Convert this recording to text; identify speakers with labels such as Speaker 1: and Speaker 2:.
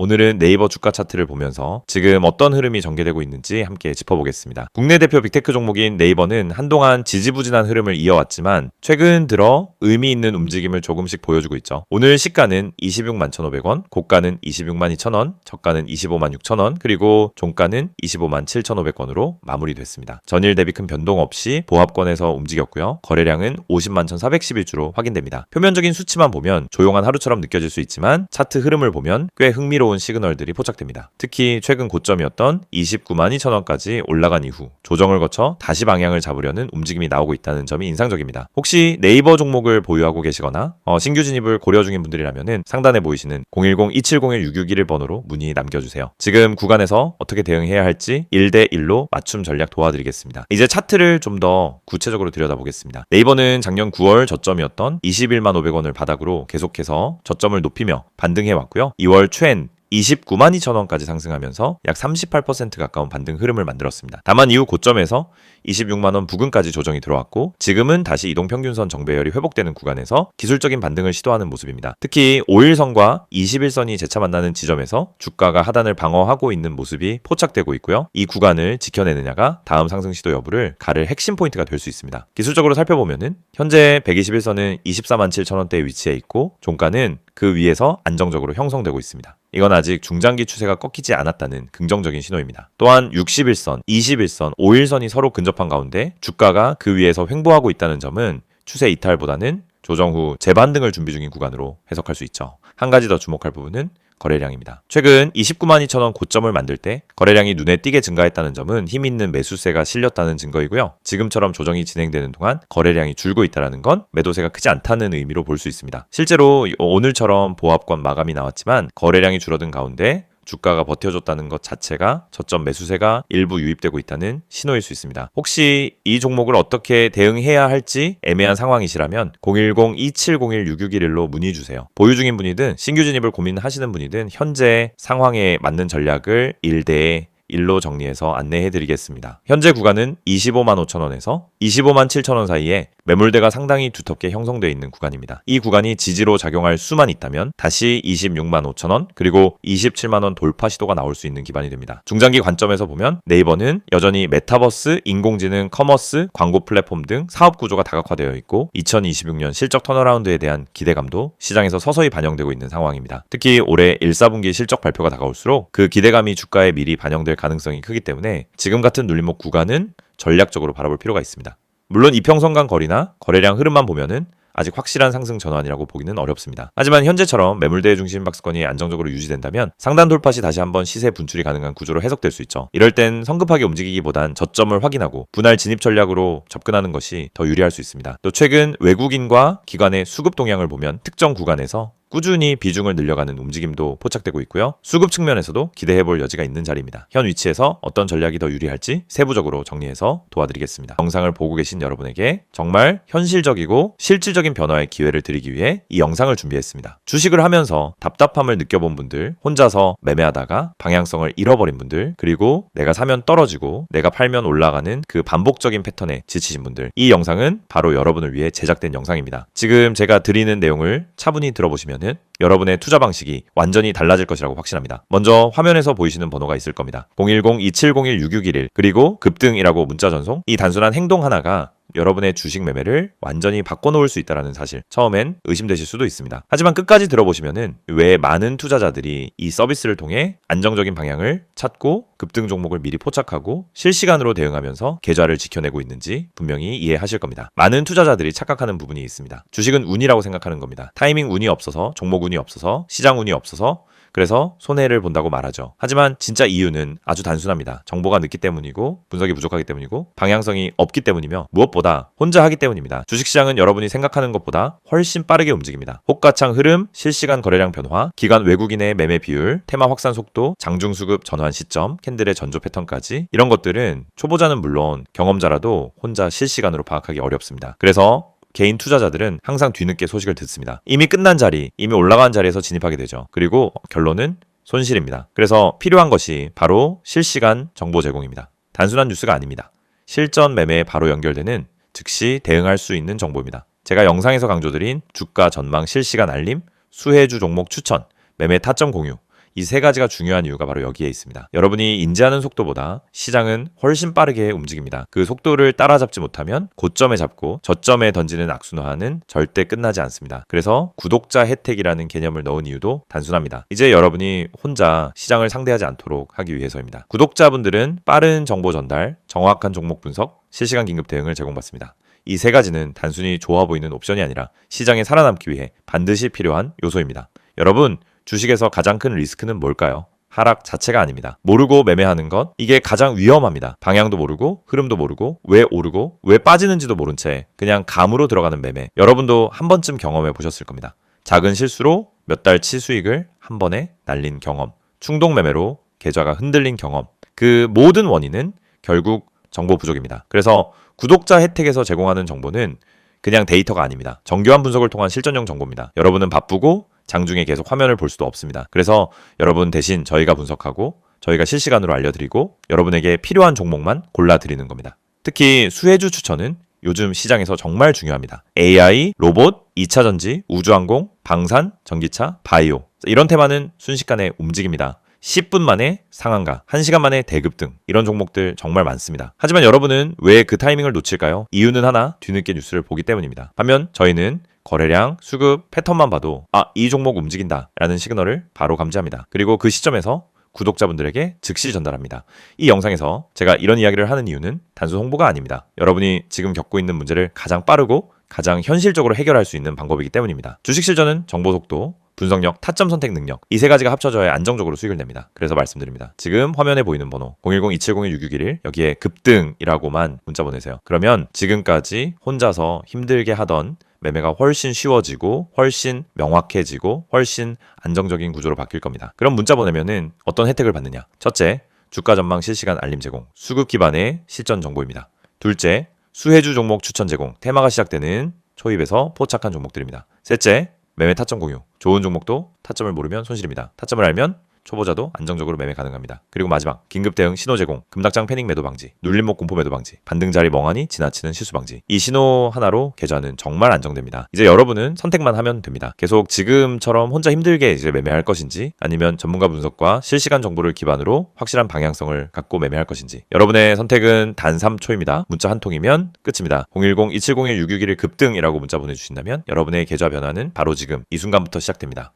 Speaker 1: 오늘은 네이버 주가 차트를 보면서 지금 어떤 흐름이 전개되고 있는지 함께 짚어보겠습니다. 국내 대표 빅테크 종목인 네이버는 한동안 지지부진한 흐름을 이어왔지만 최근 들어 의미 있는 움직임을 조금씩 보여주고 있죠. 오늘 시가는 26만 1,500원, 고가는 26만 2천원, 저가는 25만 6천원, 그리고 종가는 25만 7,500원으로 마무리됐습니다. 전일 대비 큰 변동 없이 보합권에서 움직였고요. 거래량은 50만 1,411주로 확인됩니다. 표면적인 수치만 보면 조용한 하루처럼 느껴질 수 있지만 차트 흐름을 보면 꽤 흥미로운 시그널들이 포착됩니다. 특히 최근 고점이었던 29만 2천원까지 올라간 이후 조정을 거쳐 다시 방향을 잡으려는 움직임이 나오고 있다는 점이 인상적입니다. 혹시 네이버 종목을 보유하고 계시거나 신규 진입을 고려 중인 분들이라면 상단에 보이시는 010-2701-661 번호로 문의 남겨주세요. 지금 구간에서 어떻게 대응해야 할지 1대1로 맞춤 전략 도와드리겠습니다. 이제 차트를 좀 더 구체적으로 들여다보겠습니다. 네이버는 작년 9월 저점이었던 21만 500원을 바닥으로 계속해서 저점을 높이며 반등해왔고요. 2월 초엔 29만 2천원까지 상승하면서 약 38% 가까운 반등 흐름을 만들었습니다. 다만 이후 고점에서 26만원 부근까지 조정이 들어왔고 지금은 다시 이동평균선 정배열이 회복되는 구간에서 기술적인 반등을 시도하는 모습입니다. 특히 5일선과 21선이 재차 만나는 지점에서 주가가 하단을 방어하고 있는 모습이 포착되고 있고요. 이 구간을 지켜내느냐가 다음 상승 시도 여부를 가를 핵심 포인트가 될 수 있습니다. 기술적으로 살펴보면은 현재 121선은 24만 7천원대에 위치해 있고 종가는 그 위에서 안정적으로 형성되고 있습니다. 이건 아직 중장기 추세가 꺾이지 않았다는 긍정적인 신호입니다. 또한 61선, 21선, 5일선이 서로 근접한 가운데 주가가 그 위에서 횡보하고 있다는 점은 추세 이탈보다는 조정 후 재반등을 준비 중인 구간으로 해석할 수 있죠. 한 가지 더 주목할 부분은 거래량입니다. 최근 29만 2천원 고점을 만들 때 거래량이 눈에 띄게 증가했다는 점은 힘있는 매수세가 실렸다는 증거이고요. 지금처럼 조정이 진행되는 동안 거래량이 줄고 있다는 건 매도세가 크지 않다는 의미로 볼 수 있습니다. 실제로 오늘처럼 보합권 마감이 나왔지만 거래량이 줄어든 가운데 주가가 버텨줬다는 것 자체가 저점 매수세가 일부 유입되고 있다는 신호일 수 있습니다. 혹시 이 종목을 어떻게 대응해야 할지 애매한 상황이시라면 010-2701-661로 문의 주세요. 보유 중인 분이든 신규 진입을 고민하시는 분이든 현재 상황에 맞는 전략을 1대1로 정리해서 안내해드리겠습니다. 현재 구간은 25만 5천원에서 25만 7천원 사이에 매물대가 상당히 두텁게 형성되어 있는 구간입니다. 이 구간이 지지로 작용할 수만 있다면 다시 26만 5천원 그리고 27만원 돌파 시도가 나올 수 있는 기반이 됩니다. 중장기 관점에서 보면 네이버는 여전히 메타버스, 인공지능, 커머스, 광고 플랫폼 등 사업 구조가 다각화되어 있고 2026년 실적 턴어라운드에 대한 기대감도 시장에서 서서히 반영되고 있는 상황입니다. 특히 올해 1, 4분기 실적 발표가 다가올수록 그 기대감이 주가에 미리 반영될 가능성이 크기 때문에 지금 같은 눌림목 구간은 전략적으로 바라볼 필요가 있습니다. 물론 이평선 간 거리나 거래량 흐름만 보면은 아직 확실한 상승 전환이라고 보기는 어렵습니다. 하지만 현재처럼 매물대 중심 박스권이 안정적으로 유지된다면 상단 돌파 시 다시 한번 시세 분출이 가능한 구조로 해석될 수 있죠. 이럴 땐 성급하게 움직이기보단 저점을 확인하고 분할 진입 전략으로 접근하는 것이 더 유리할 수 있습니다. 또 최근 외국인과 기관의 수급 동향을 보면 특정 구간에서 꾸준히 비중을 늘려가는 움직임도 포착되고 있고요. 수급 측면에서도 기대해볼 여지가 있는 자리입니다. 현 위치에서 어떤 전략이 더 유리할지 세부적으로 정리해서 도와드리겠습니다. 영상을 보고 계신 여러분에게 정말 현실적이고 실질적인 변화의 기회를 드리기 위해 이 영상을 준비했습니다. 주식을 하면서 답답함을 느껴본 분들, 혼자서 매매하다가 방향성을 잃어버린 분들, 그리고 내가 사면 떨어지고 내가 팔면 올라가는 그 반복적인 패턴에 지치신 분들, 이 영상은 바로 여러분을 위해 제작된 영상입니다. 지금 제가 드리는 내용을 차분히 들어보시면 여러분의 투자 방식이 완전히 달라질 것이라고 확신합니다. 먼저 화면에서 보이시는 번호가 있을 겁니다. 010-2701-6611 그리고 급등이라고 문자 전송. 이 단순한 행동 하나가 여러분의 주식 매매를 완전히 바꿔놓을 수 있다는 사실, 처음엔 의심되실 수도 있습니다. 하지만 끝까지 들어보시면은 왜 많은 투자자들이 이 서비스를 통해 안정적인 방향을 찾고 급등 종목을 미리 포착하고 실시간으로 대응하면서 계좌를 지켜내고 있는지 분명히 이해하실 겁니다. 많은 투자자들이 착각하는 부분이 있습니다. 주식은 운이라고 생각하는 겁니다. 타이밍 운이 없어서, 종목 운이 없어서, 시장 운이 없어서 그래서 손해를 본다고 말하죠. 하지만 진짜 이유는 아주 단순합니다. 정보가 늦기 때문이고 분석이 부족하기 때문이고 방향성이 없기 때문이며 무엇보다 혼자 하기 때문입니다. 주식시장은 여러분이 생각하는 것보다 훨씬 빠르게 움직입니다. 호가창 흐름, 실시간 거래량 변화, 기관 외국인의 매매 비율, 테마 확산 속도, 장중 수급 전환 시점, 캔들의 전조 패턴까지 이런 것들은 초보자는 물론 경험자라도 혼자 실시간으로 파악하기 어렵습니다. 그래서 개인 투자자들은 항상 뒤늦게 소식을 듣습니다. 이미 끝난 자리, 이미 올라간 자리에서 진입하게 되죠. 그리고 결론은 손실입니다. 그래서 필요한 것이 바로 실시간 정보 제공입니다. 단순한 뉴스가 아닙니다. 실전 매매에 바로 연결되는 즉시 대응할 수 있는 정보입니다. 제가 영상에서 강조드린 주가 전망 실시간 알림, 수혜주 종목 추천, 매매 타점 공유, 이 세 가지가 중요한 이유가 바로 여기에 있습니다. 여러분이 인지하는 속도보다 시장은 훨씬 빠르게 움직입니다. 그 속도를 따라잡지 못하면 고점에 잡고 저점에 던지는 악순환은 절대 끝나지 않습니다. 그래서 구독자 혜택이라는 개념을 넣은 이유도 단순합니다. 이제 여러분이 혼자 시장을 상대하지 않도록 하기 위해서입니다. 구독자분들은 빠른 정보 전달, 정확한 종목 분석, 실시간 긴급 대응을 제공받습니다. 이 세 가지는 단순히 좋아 보이는 옵션이 아니라 시장에 살아남기 위해 반드시 필요한 요소입니다. 여러분, 주식에서 가장 큰 리스크는 뭘까요? 하락 자체가 아닙니다. 모르고 매매하는 것, 이게 가장 위험합니다. 방향도 모르고, 흐름도 모르고, 왜 오르고, 왜 빠지는지도 모른 채 그냥 감으로 들어가는 매매. 여러분도 한 번쯤 경험해 보셨을 겁니다. 작은 실수로 몇 달치 수익을 한 번에 날린 경험, 충동 매매로 계좌가 흔들린 경험. 그 모든 원인은 결국 정보 부족입니다. 그래서 구독자 혜택에서 제공하는 정보는 그냥 데이터가 아닙니다. 정교한 분석을 통한 실전용 정보입니다. 여러분은 바쁘고 장중에 계속 화면을 볼 수도 없습니다. 그래서 여러분 대신 저희가 분석하고 저희가 실시간으로 알려드리고 여러분에게 필요한 종목만 골라드리는 겁니다. 특히 수혜주 추천은 요즘 시장에서 정말 중요합니다. AI, 로봇, 2차 전지, 우주항공, 방산, 전기차, 바이오. 이런 테마는 순식간에 움직입니다. 10분 만에 상한가, 1시간 만에 대급등, 이런 종목들 정말 많습니다. 하지만 여러분은 왜 그 타이밍을 놓칠까요? 이유는 하나, 뒤늦게 뉴스를 보기 때문입니다. 반면 저희는 거래량, 수급, 패턴만 봐도 이 종목 움직인다 라는 시그널을 바로 감지합니다. 그리고 그 시점에서 구독자분들에게 즉시 전달합니다. 이 영상에서 제가 이런 이야기를 하는 이유는 단순 홍보가 아닙니다. 여러분이 지금 겪고 있는 문제를 가장 빠르고 가장 현실적으로 해결할 수 있는 방법이기 때문입니다. 주식 실전은 정보 속도, 분석력, 타점 선택 능력, 이 세 가지가 합쳐져야 안정적으로 수익을 냅니다. 그래서 말씀드립니다. 지금 화면에 보이는 번호 010-2701-6611 여기에 급등이라고만 문자 보내세요. 그러면 지금까지 혼자서 힘들게 하던 매매가 훨씬 쉬워지고 훨씬 명확해지고 훨씬 안정적인 구조로 바뀔 겁니다. 그럼 문자 보내면은 어떤 혜택을 받느냐? 첫째, 주가 전망 실시간 알림 제공, 수급 기반의 실전 정보입니다. 둘째, 수혜주 종목 추천 제공, 테마가 시작되는 초입에서 포착한 종목들입니다. 셋째, 매매 타점 공유, 좋은 종목도 타점을 모르면 손실입니다. 타점을 알면 초보자도 안정적으로 매매 가능합니다. 그리고 마지막, 긴급 대응 신호 제공, 금닥장 패닉 매도 방지, 눌림목 공포 매도 방지, 반등 자리 멍하니 지나치는 실수 방지. 이 신호 하나로 계좌는 정말 안정됩니다. 이제 여러분은 선택만 하면 됩니다. 계속 지금처럼 혼자 힘들게 이제 매매할 것인지, 아니면 전문가 분석과 실시간 정보를 기반으로 확실한 방향성을 갖고 매매할 것인지. 여러분의 선택은 단 3초입니다. 문자 한 통이면 끝입니다. 010-2701-6611 급등이라고 문자 보내주신다면 여러분의 계좌 변화는 바로 지금 이 순간부터 시작됩니다.